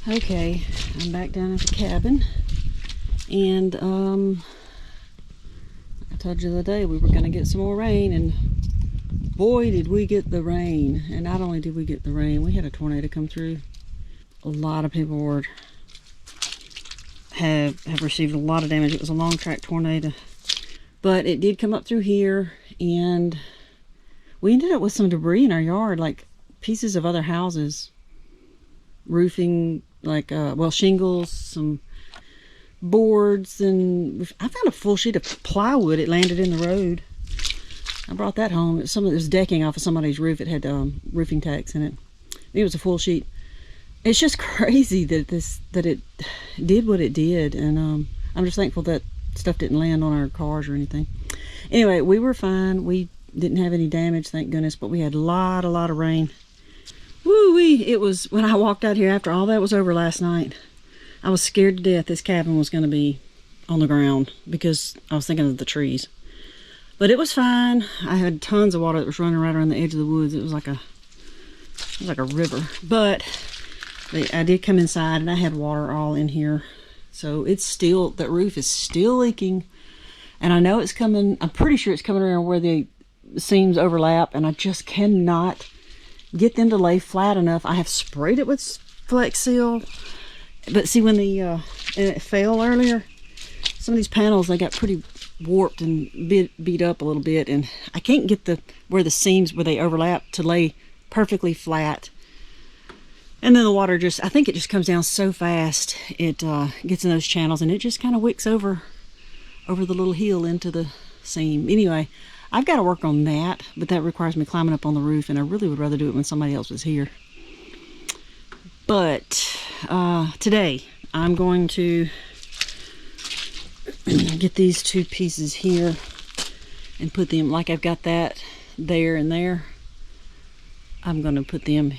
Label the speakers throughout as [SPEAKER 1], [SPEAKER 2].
[SPEAKER 1] Okay, I'm back down at the cabin, and I told you the other day we were going to get some more rain, and boy did we get the rain. And not only did we get the rain, we had a tornado come through. A lot of people have received a lot of damage. It was a long track tornado, but it did come up through here, and we ended up with some debris in our yard, like pieces of other houses, roofing, like well, shingles, some boards, and I found a full sheet of plywood. It landed in the road. I brought that home. It was decking off of somebody's roof. It had roofing tacks in it. It was a full sheet. It's just crazy that it did what it did, and I'm just thankful that stuff didn't land on our cars or anything. Anyway, we were fine. We didn't have any damage, thank goodness, but we had a lot of rain. Woo-wee! It was, when I walked out here after all that was over last night, I was scared to death this cabin was going to be on the ground because I was thinking of the trees. But it was fine. I had tons of water that was running right around the edge of the woods. It was like a river. But I did come inside and I had water all in here. So it's still, that roof is still leaking. And I know it's coming, I'm pretty sure it's coming around where the seams overlap, and I just cannot get them to lay flat enough. I have sprayed it with Flex Seal, but see, when and it fell earlier, some of these panels, they got pretty warped and beat up a little bit, and I can't get where the seams where they overlap to lay perfectly flat. And then the water I think it just comes down so fast, it gets in those channels, and it just kind of wicks over the little hill into the seam. Anyway, I've got to work on that, but that requires me climbing up on the roof, and I really would rather do it when somebody else was here. But today I'm going to get these two pieces here and put them, like I've got that there and there, I'm going to put them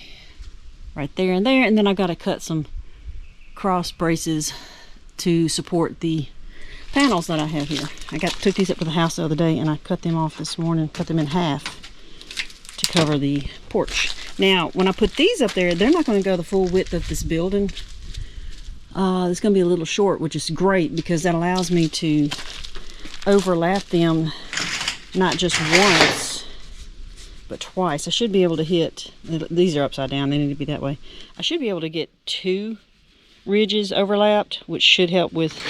[SPEAKER 1] right there and there, and then I've got to cut some cross braces to support the panels that I have here. I took these up to the house the other day, and I cut them off this morning, cut them in half to cover the porch. Now, when I put these up there, they're not going to go the full width of this building. It's going to be a little short, which is great because that allows me to overlap them not just once, but twice. I should be able to hit, these are upside down, they need to be that way. I should be able to get 2 ridges overlapped, which should help with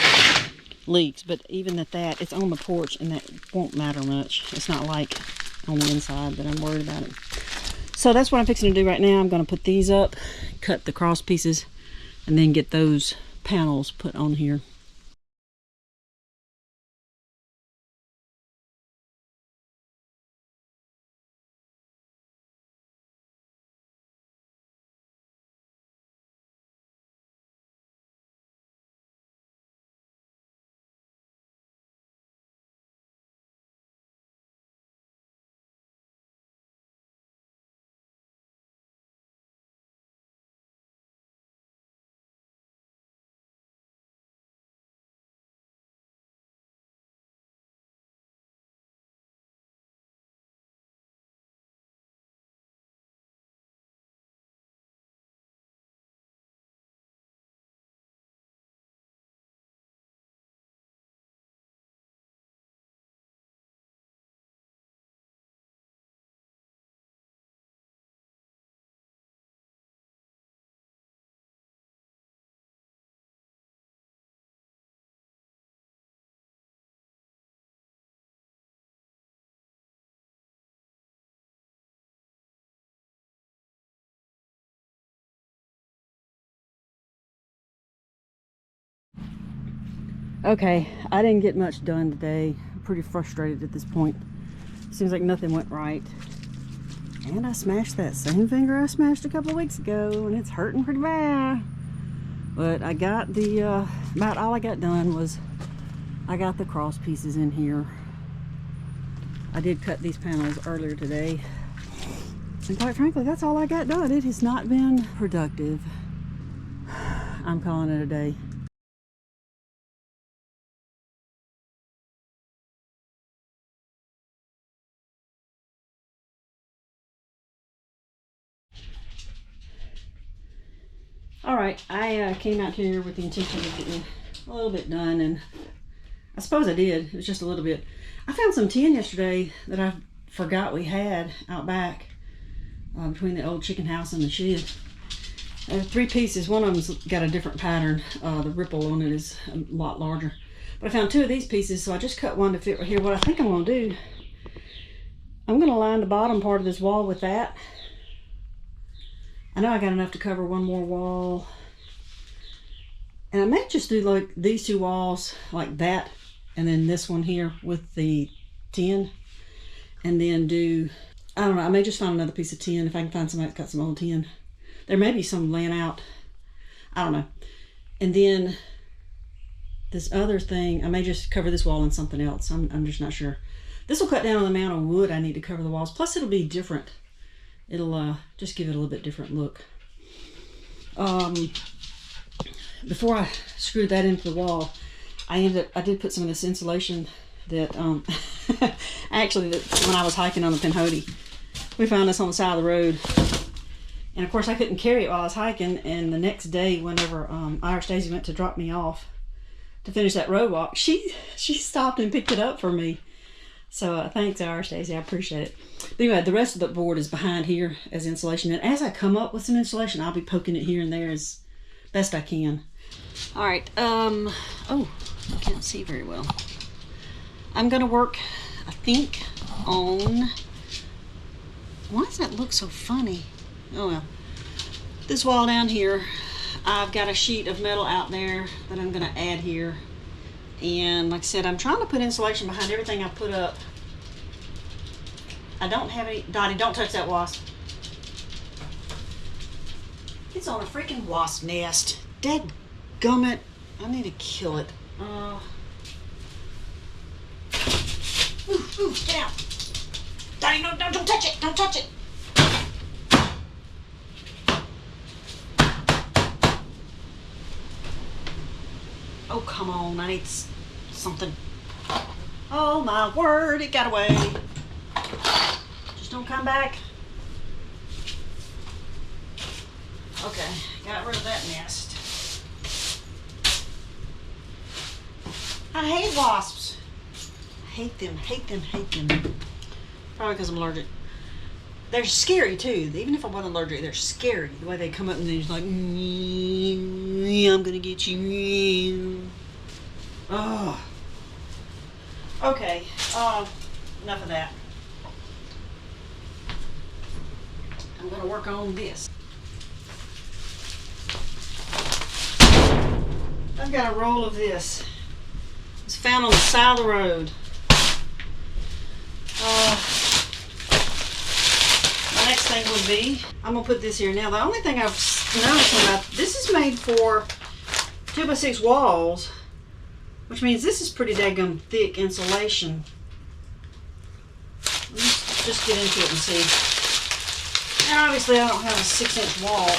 [SPEAKER 1] leaks. But even at that, it's on the porch, and that won't matter much. It's not like on the inside that I'm worried about it. So that's what I'm fixing to do right now. I'm going to put these up, cut the cross pieces, and then get those panels put on here. Okay, I didn't get much done today. I'm pretty frustrated at this point. Seems like nothing went right. And I smashed that same finger I smashed a couple of weeks ago, and it's hurting pretty bad. But I got about all I got done was I got the cross pieces in here. I did cut these panels earlier today. And quite frankly, that's all I got done. It has not been productive. I'm calling it a day. All right, I came out here with the intention of getting a little bit done, and I suppose I did. It was just a little bit. I found some tin yesterday that I forgot we had out back between the old chicken house and the shed. There are 3 pieces. One of them's got a different pattern. The ripple on it is a lot larger. But I found 2 of these pieces, so I just cut one to fit right here. What I think I'm going to do, I'm going to line the bottom part of this wall with that. I know I got enough to cover one more wall. And I may just do like these 2 walls like that, and then this one here with the tin. And then do, I don't know, I may just find another piece of tin if I can find somebody that's got some old tin. There may be some laying out. I don't know. And then this other thing, I may just cover this wall in something else. I'm just not sure. This will cut down on the amount of wood I need to cover the walls. Plus it'll be different. It'll just give it a little bit different look. Before I screwed that into the wall, I did put some of this insulation that actually when I was hiking on the Pinhoti, we found this on the side of the road. And of course I couldn't carry it while I was hiking, and the next day whenever Irish Daisy went to drop me off to finish that road walk, she stopped and picked it up for me. So thanks, Irish Daisy, I appreciate it. But anyway, the rest of the board is behind here as insulation, and as I come up with some insulation, I'll be poking it here and there as best I can. All right, oh, I can't see very well. I'm gonna work, I think, on, why does that look so funny? Oh well, this wall down here, I've got a sheet of metal out there that I'm gonna add here. And like I said, I'm trying to put insulation behind everything I put up. I don't have any, Dottie, don't touch that wasp. It's on a freaking wasp nest. Dadgummit, I need to kill it. Ooh, get out. Dottie, no, don't touch it, don't touch it. Oh, come on, I need something. Oh my word, it got away. Just don't come back. Okay, got rid of that nest. I hate wasps. I hate them, hate them, hate them. Probably because I'm allergic. They're scary too. Even if I wasn't allergic, they're scary. The way they come up and they're just like, I'm gonna get you. Oh. Okay. Enough of that. I'm gonna work on this. I've got a roll of this. It's found on the side of the road. Next thing would be, I'm gonna put this here. Now the only thing I've noticed about this is made for 2x6 walls, which means this is pretty daggum thick insulation. Let's just get into it and see. Now obviously I don't have a 6-inch wall.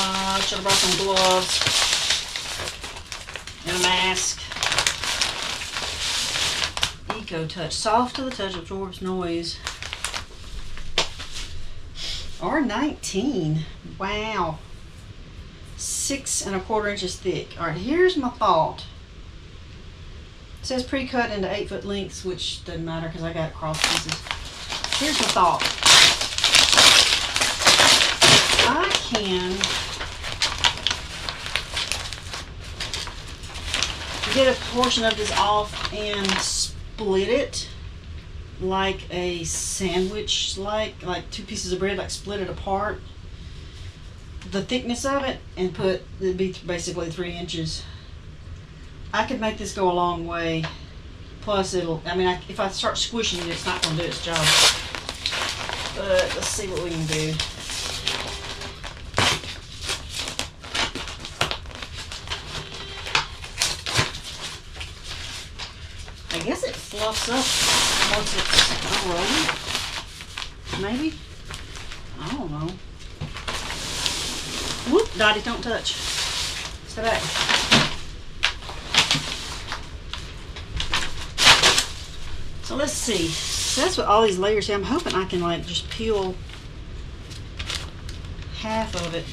[SPEAKER 1] I should have brought some gloves and a mask. Touch, soft to the touch, absorbs noise. R19, wow, 6 1/4 inches thick. All right, here's my thought. It says pre-cut into 8-foot lengths, which doesn't matter because I got cross pieces. Here's my thought. I can get a portion of this off and split it like a sandwich, like 2 pieces of bread, like split it apart, the thickness of it, and it'd be basically 3 inches. I could make this go a long way. Plus if I start squishing it, it's not going to do its job. But let's see what we can do. I guess it fluffs up once it's unrolling. Maybe? I don't know. Whoop, Dottie, don't touch. Stay back. So let's see. So that's what all these layers here. I'm hoping I can just peel half of it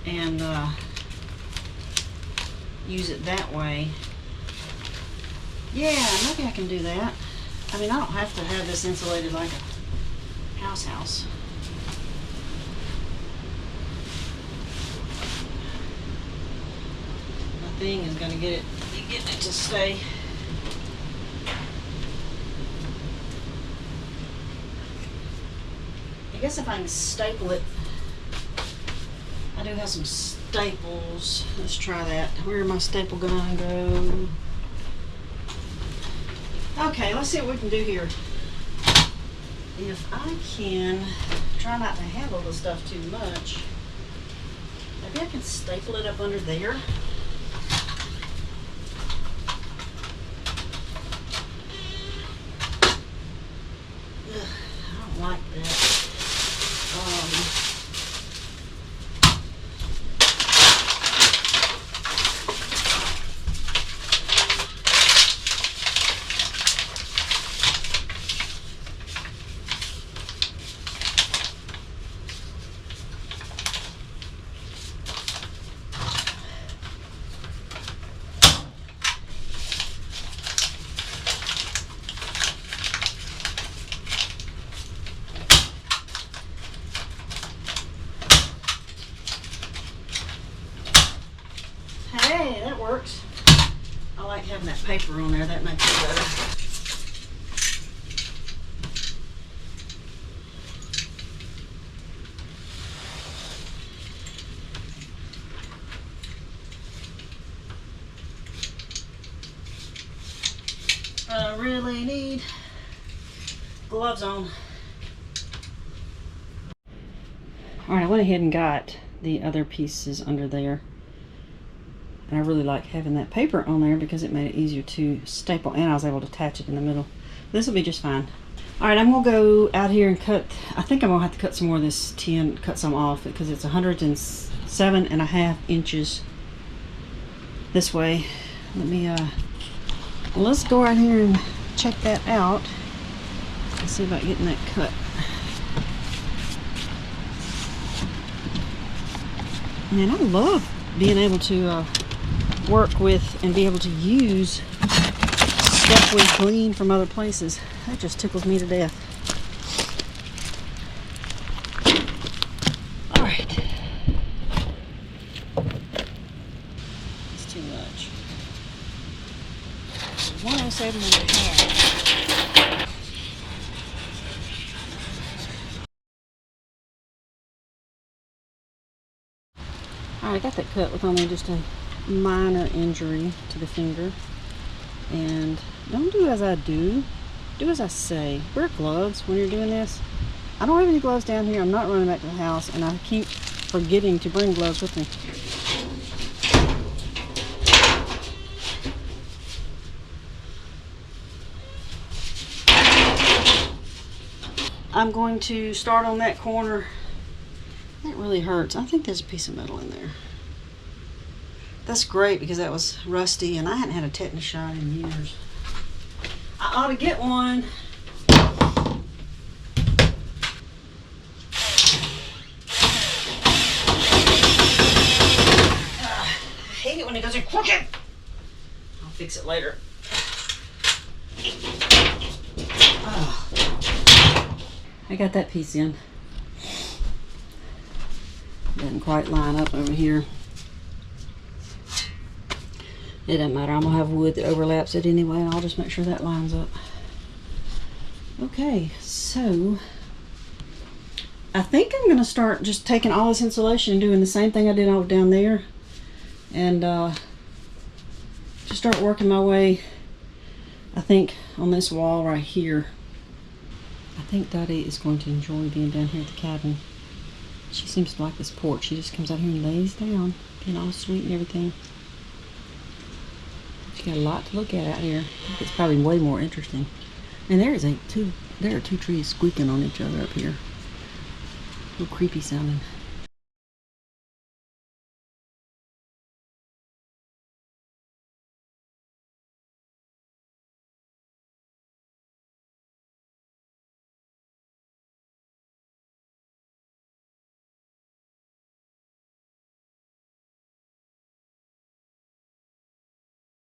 [SPEAKER 1] and use it that way. Yeah, maybe I can do that. I mean, I don't have to have this insulated like a house. My thing is gonna get it to stay. I guess if I can staple it, I do have some staples. Let's try that. Where my staple gun go? Okay, let's see what we can do here. If I can try not to handle the stuff too much, maybe I can staple it up under there. Ugh, I don't like that. Hey, that works. I like having that paper on there. That makes it better. I really need gloves on. Alright, I went ahead and got the other pieces under there. And I really like having that paper on there because it made it easier to staple, and I was able to attach it in the middle. This will be just fine. Alright, I'm going to go out here and cut. I think I'm going to have to cut some more of this tin, cut some off because it's 107.5 inches this way. Let's go out here and check that out and see about getting that cut. Man, I love being able to work with and be able to use stuff we glean from other places. That just tickles me to death. All right. It's too much. 107.5. I got that cut with only just a minor injury to the finger. And don't do as I do, do as I say. Wear gloves when you're doing this. I don't have any gloves down here. I'm not running back to the house, and I keep forgetting to bring gloves with me. I'm going to start on that corner. That really hurts. I think there's a piece of metal in there. That's great because that was rusty and I hadn't had a tetanus shot in years. I ought to get one. I hate it when it goes in crooked. I'll fix it later. I got that piece in. Doesn't quite line up over here. It doesn't matter. I'm gonna have wood that overlaps it anyway, and I'll just make sure that lines up. Okay, so I think I'm gonna start just taking all this insulation and doing the same thing I did over down there, and just start working my way. I think on this wall right here. I think Dottie is going to enjoy being down here at the cabin. She seems to like this porch. She just comes out here and lays down, being all sweet and everything. She got a lot to look at out here. I think it's probably way more interesting. And there are two trees squeaking on each other up here. A little creepy sounding.